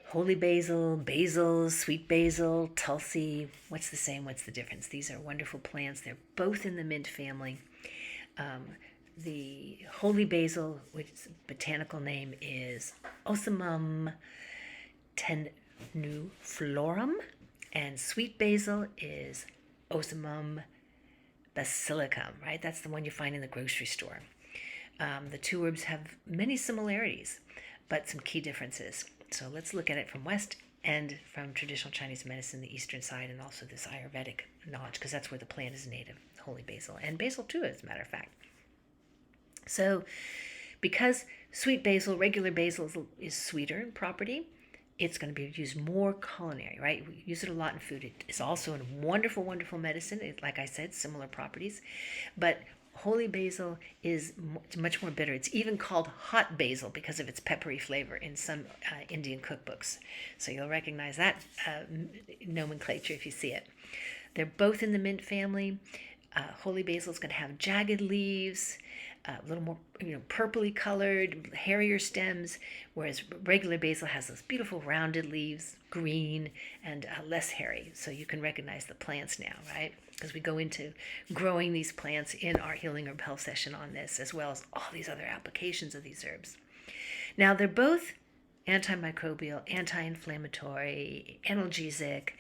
Holy basil, basil, sweet basil, Tulsi. What's the same? What's the difference? These are wonderful plants. They're both in the mint family. Um, the holy basil, which botanical name is Ocimum tenuiflorum, and sweet basil is Ocimum basilicum, right? That's the one you find in the grocery store. The two herbs have many similarities, but some key differences. So let's look at it from West and from traditional Chinese medicine, the Eastern side, and also this Ayurvedic knowledge, because that's where the plant is native, holy basil, and basil too, as a matter of fact. So, because sweet basil, regular basil is sweeter in property, it's going to be used more culinary, right? We use it a lot in food. It is also a wonderful, wonderful medicine. Like I said, similar properties. But holy basil is much more bitter. It's even called hot basil because of its peppery flavor in some Indian cookbooks. So you'll recognize that nomenclature if you see it. They're both in the mint family. Holy basil is going to have jagged leaves, a little more, purpley colored, hairier stems, whereas regular basil has those beautiful rounded leaves, green, and less hairy. So you can recognize the plants now, right? Because we go into growing these plants in our Healing Herb Health session on this, as well as all these other applications of these herbs. Now, they're both antimicrobial, anti-inflammatory, analgesic.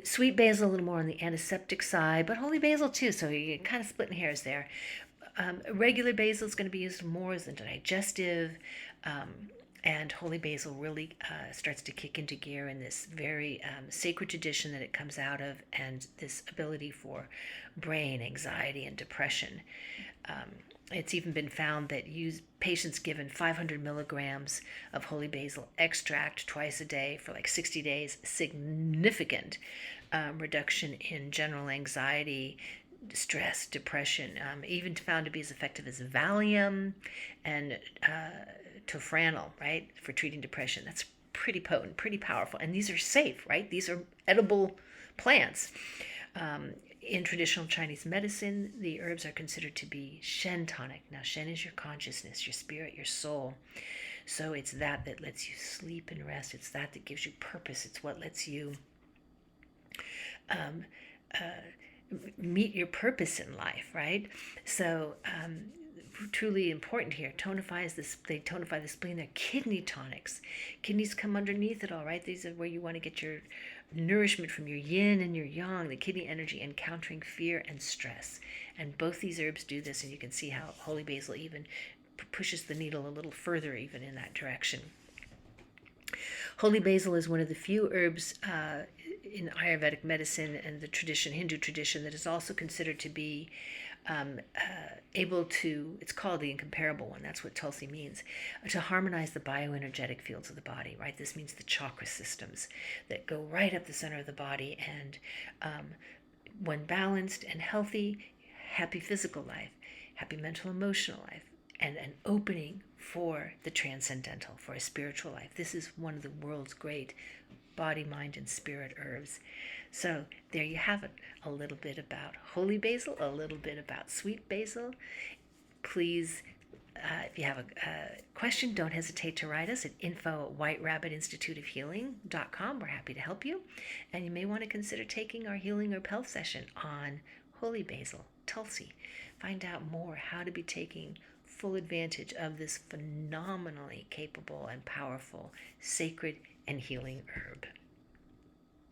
Sweet basil a little more on the antiseptic side, but holy basil too, so you're kind of splitting hairs there. Regular basil is going to be used more as a digestive, and holy basil really starts to kick into gear in this very sacred tradition that it comes out of, and this ability for brain, anxiety, and depression. It's even been found that patients given 500 milligrams of holy basil extract twice a day for like 60 days, significant reduction in general anxiety, stress, depression, even found to be as effective as Valium and tofranil, right, for treating depression. That's pretty potent, pretty powerful. And these are safe, right? These are edible plants. In traditional Chinese medicine, the herbs are considered to be Shen tonic. Now, Shen is your consciousness, your spirit, your soul. So it's that lets you sleep and rest. It's that gives you purpose. It's what lets you meet your purpose in life, right? So truly important here. They tonify the spleen. They're kidney tonics. Kidneys come underneath it all, right? These are where you want to get your nourishment from your yin and your yang, the kidney energy, and countering fear and stress. And both these herbs do this, and you can see how holy basil even pushes the needle a little further even in that direction. Holy basil is one of the few herbs in Ayurvedic medicine and the Hindu tradition, that is also considered to be able to, it's called the incomparable one, that's what Tulsi means, to harmonize the bioenergetic fields of the body, right? This means the chakra systems that go right up the center of the body, and when balanced and healthy, happy physical life, happy mental emotional life, and an opening for the transcendental, for a spiritual life. This is one of the world's great body, mind, and spirit herbs. So there you have it, a little bit about holy basil, a little bit about sweet basil. Please, if you have a question, don't hesitate to write us at info@whiterabbitinstituteofhealing.com. We're happy to help you. And you may want to consider taking our Healing Herb Health session on holy basil, Tulsi. Find out more how to be taking full advantage of this phenomenally capable and powerful, sacred, and healing herb.